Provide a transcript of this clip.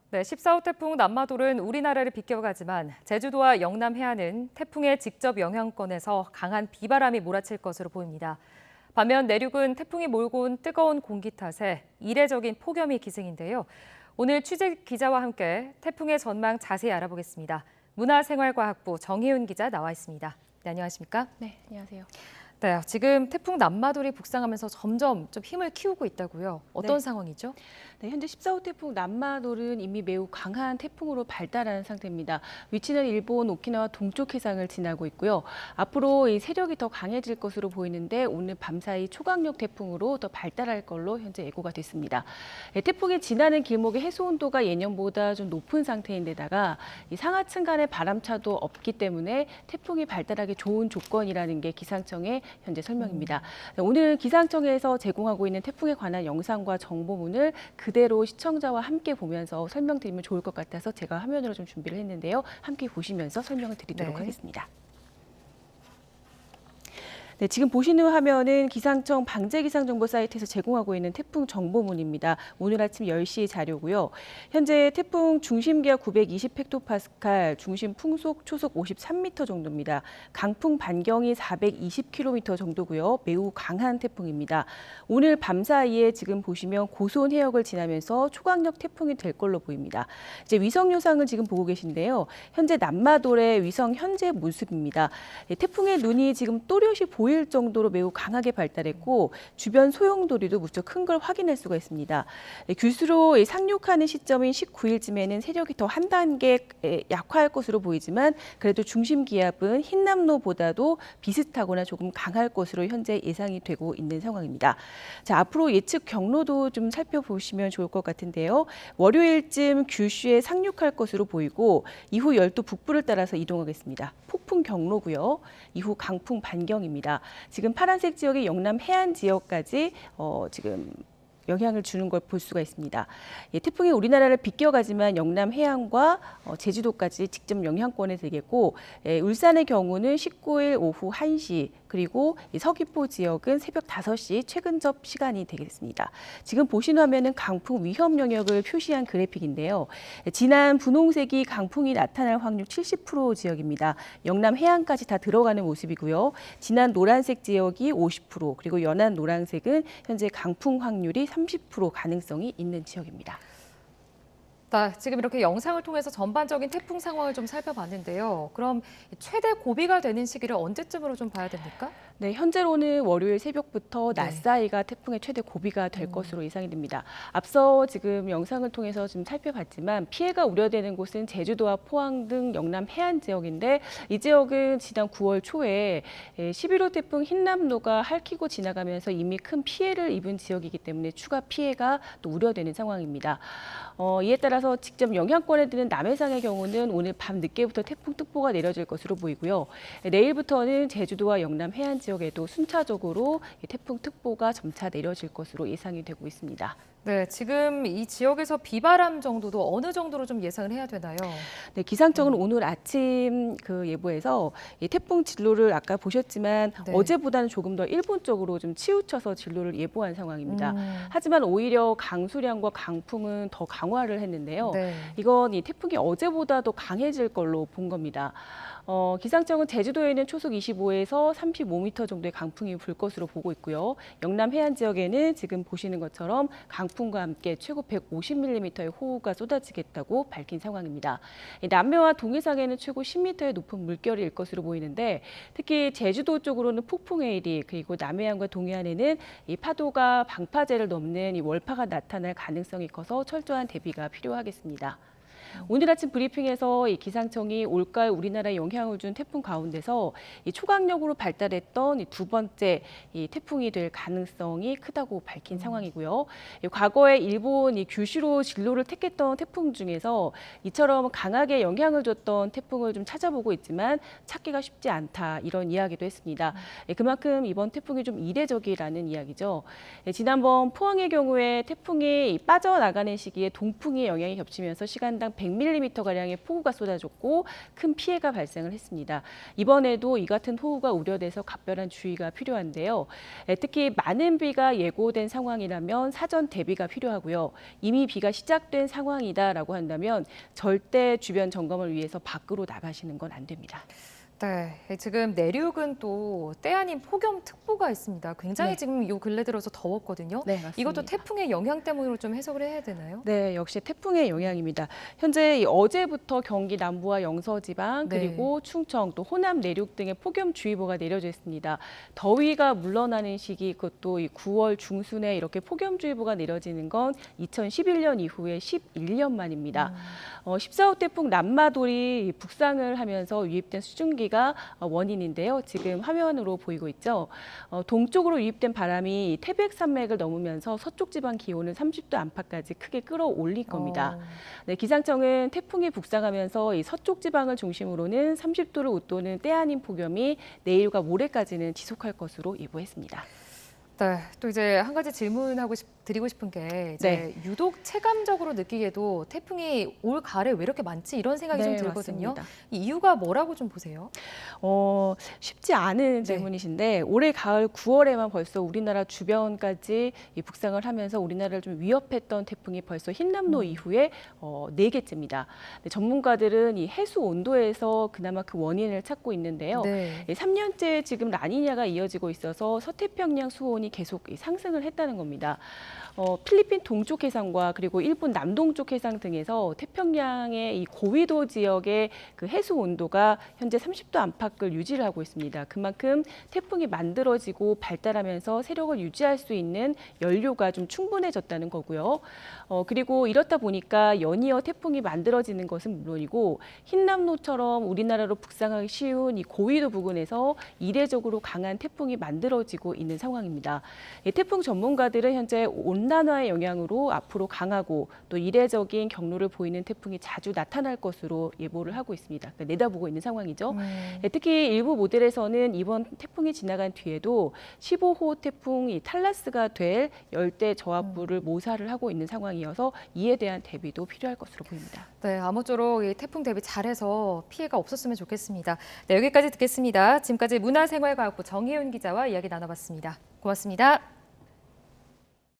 네, 14호 태풍 남마돌은 우리나라를 비껴가지만 제주도와 영남 해안은 태풍의 직접 영향권에서 강한 비바람이 몰아칠 것으로 보입니다. 반면 내륙은 태풍이 몰고 온 뜨거운 공기 탓에 이례적인 폭염이 기승인데요. 오늘 취재 기자와 함께 태풍의 전망 자세히 알아보겠습니다. 문화생활과학부 정혜윤 기자 나와 있습니다. 네, 안녕하십니까? 네, 안녕하세요. 네, 지금 태풍 남마돌이 북상하면서 점점 좀 힘을 키우고 있다고요. 어떤 상황이죠? 네, 현재 14호 태풍 남마돌은 이미 매우 강한 태풍으로 발달한 상태입니다. 위치는 일본 오키나와 동쪽 해상을 지나고 있고요. 앞으로 이 세력이 더 강해질 것으로 보이는데 오늘 밤사이 초강력 태풍으로 더 발달할 걸로 현재 예고가 됐습니다. 태풍이 지나는 길목의 해수 온도가 예년보다 좀 높은 상태인데다가 이 상하층 간의 바람차도 없기 때문에 태풍이 발달하기 좋은 조건이라는 게 기상청의 현재 설명입니다. 오늘 기상청에서 제공하고 있는 태풍에 관한 영상과 정보문을 그대로 시청자와 함께 보면서 설명드리면 좋을 것 같아서 제가 화면으로 좀 준비를 했는데요. 함께 보시면서 설명을 드리도록 하겠습니다. 네, 지금 보시는 화면은 기상청 방재기상정보 사이트에서 제공하고 있는 태풍 정보문입니다. 오늘 아침 10시 자료고요. 현재 태풍 중심기압 920헥토파스칼, 중심 풍속 초속 53m 정도입니다. 강풍 반경이 420km 정도고요. 매우 강한 태풍입니다. 오늘 밤 사이에 지금 보시면 고수온 해역을 지나면서 초강력 태풍이 될 걸로 보입니다. 이제 위성 요상을 지금 보고 계신데요. 현재 남마돌의 위성 현재 모습입니다. 태풍의 눈이 지금 또렷이 보일 정도로 매우 강하게 발달했고 주변 소용돌이도 무척 큰 걸 확인할 수가 있습니다. 귤수로 상륙하는 시점인 19일쯤에는 세력이 더 한 단계 약화할 것으로 보이지만 그래도 중심 기압은 흰남노보다도 비슷하거나 조금 강할 것으로 현재 예상이 되고 있는 상황입니다. 자, 앞으로 예측 경로도 좀 살펴보시면 좋을 것 같은데요. 월요일쯤 규슈에 상륙할 것으로 보이고 이후 열도 북부를 따라서 이동하겠습니다. 폭풍 경로고요. 이후 강풍 반경입니다. 지금 파란색 지역의 영남 해안 지역까지 지금 영향을 주는 걸 볼 수가 있습니다. 태풍이 우리나라를 비껴가지만 영남 해안과 제주도까지 직접 영향권에 들겠고 울산의 경우는 19일 오후 1시 그리고 서귀포 지역은 새벽 5시 최근접 시간이 되겠습니다. 지금 보신 화면은 강풍 위험 영역을 표시한 그래픽인데요. 진한 분홍색이 강풍이 나타날 확률 70% 지역입니다. 영남 해안까지 다 들어가는 모습이고요. 진한 노란색 지역이 50% 그리고 연한 노란색은 현재 강풍 확률이 30% 가능성이 있는 지역입니다. 지금 이렇게 영상을 통해서 전반적인 태풍 상황을 좀 살펴봤는데요. 그럼 최대 고비가 되는 시기를 언제쯤으로 좀 봐야 됩니까? 네, 현재로는 월요일 새벽부터 낮 사이가 태풍의 최대 고비가 될 것으로 예상이 됩니다. 앞서 지금 영상을 통해서 좀 살펴봤지만 피해가 우려되는 곳은 제주도와 포항 등 영남 해안 지역인데 이 지역은 지난 9월 초에 11호 태풍 흰남노가 핥히고 지나가면서 이미 큰 피해를 입은 지역이기 때문에 추가 피해가 또 우려되는 상황입니다. 이에 따라서 직접 영향권에 드는 남해상의 경우는 오늘 밤 늦게부터 태풍특보가 내려질 것으로 보이고요. 내일부터는 제주도와 영남 해안 지역에도 순차적으로 태풍특보가 점차 내려질 것으로 예상이 되고 있습니다. 네, 지금 이 지역에서 비바람 정도도 어느 정도로 좀 예상을 해야 되나요? 네, 기상청은 오늘 아침 그 예보에서 이 태풍 진로를 아까 보셨지만 어제보다는 조금 더 일본 쪽으로 좀 치우쳐서 진로를 예보한 상황입니다. 하지만 오히려 강수량과 강풍은 더 강화를 했는데요. 이건 이 태풍이 어제보다도 강해질 걸로 본 겁니다. 기상청은 제주도에는 초속 25에서 35m 정도의 강풍이 불 것으로 보고 있고요. 영남 해안 지역에는 지금 보시는 것처럼 강풍과 함께 최고 150mm의 호우가 쏟아지겠다고 밝힌 상황입니다. 남해와 동해상에는 최고 10m의 높은 물결이 일 것으로 보이는데 특히 제주도 쪽으로는 폭풍의 일이 그리고 남해안과 동해안에는 이 파도가 방파제를 넘는 이 월파가 나타날 가능성이 커서 철저한 대비가 필요하겠습니다. 오늘 아침 브리핑에서 이 기상청이 올가을 우리나라에 영향을 준 태풍 가운데서 이 초강력으로 발달했던 이 두 번째 이 태풍이 될 가능성이 크다고 밝힌 상황이고요. 과거에 일본 이 규슈로 진로를 택했던 태풍 중에서 이처럼 강하게 영향을 줬던 태풍을 좀 찾아보고 있지만 찾기가 쉽지 않다 이런 이야기도 했습니다. 그만큼 이번 태풍이 좀 이례적이라는 이야기죠. 지난번 포항의 경우에 태풍이 빠져나가는 시기에 동풍의 영향이 겹치면서 시간당 100mm가량의 폭우가 쏟아졌고 큰 피해가 발생을 했습니다. 이번에도 이 같은 폭우가 우려돼서 각별한 주의가 필요한데요. 특히 많은 비가 예고된 상황이라면 사전 대비가 필요하고요. 이미 비가 시작된 상황이다라고 한다면 절대 주변 점검을 위해서 밖으로 나가시는 건 안 됩니다. 네, 지금 내륙은 또 때 아닌 폭염특보가 있습니다. 굉장히 네. 지금 요 근래 들어서 더웠거든요. 네, 맞습니다. 이것도 태풍의 영향 때문으로 좀 해석을 해야 되나요? 네, 역시 태풍의 영향입니다. 현재 어제부터 경기 남부와 영서지방 네. 그리고 충청 또 호남 내륙 등의 폭염주의보가 내려져 있습니다. 더위가 물러나는 시기 그것도 이 9월 중순에 이렇게 폭염주의보가 내려지는 건 2011년 이후에 11년 만입니다. 14호 태풍 남마돌이 북상을 하면서 유입된 수증기가 원인인데요. 지금 화면으로 보이고 있죠. 동쪽으로 유입된 바람이 태백산맥을 넘으면서 서쪽 지방 기온을 30도 안팎까지 크게 끌어올릴 겁니다. 네, 기상청은 태풍이 북상하면서 이 서쪽 지방을 중심으로는 30도를 웃도는 때 아닌 폭염이 내일과 모레까지는 지속할 것으로 예보했습니다. 네, 또 이제 한 가지 드리고 싶은 게 이제 유독 체감적으로 느끼기에도 태풍이 올 가을에 왜 이렇게 많지 이런 생각이 좀 들거든요. 맞습니다. 이 이유가 뭐라고 좀 보세요? 쉽지 않은 질문이신데 올해 가을 9월에만 벌써 우리나라 주변까지 이 북상을 하면서 우리나라를 좀 위협했던 태풍이 벌써 흰남노 이후에 4개째입니다. 네, 전문가들은 이 해수 온도에서 그나마 그 원인을 찾고 있는데요. 네. 3년째 지금 라니냐가 이어지고 있어서 서태평양 수온이 계속 상승을 했다는 겁니다. 필리핀 동쪽 해상과 그리고 일본 남동쪽 해상 등에서 태평양의 이 고위도 지역의 그 해수 온도가 현재 30도 안팎을 유지를 하고 있습니다. 그만큼 태풍이 만들어지고 발달하면서 세력을 유지할 수 있는 연료가 좀 충분해졌다는 거고요. 그리고 이렇다 보니까 연이어 태풍이 만들어지는 것은 물론이고 흰남노처럼 우리나라로 북상하기 쉬운 이 고위도 부근에서 이례적으로 강한 태풍이 만들어지고 있는 상황입니다. 태풍 전문가들은 현재 온난화의 영향으로 앞으로 강하고 또 이례적인 경로를 보이는 태풍이 자주 나타날 것으로 예보를 하고 있습니다. 그러니까 내다보고 있는 상황이죠. 특히 일부 모델에서는 이번 태풍이 지나간 뒤에도 15호 태풍이 탈라스가 될 열대 저압부를 모사를 하고 있는 상황이어서 이에 대한 대비도 필요할 것으로 보입니다. 네, 아무쪼록 이 태풍 대비 잘해서 피해가 없었으면 좋겠습니다. 네, 여기까지 듣겠습니다. 지금까지 문화생활과학부 정혜윤 기자와 이야기 나눠봤습니다. 고맙습니다.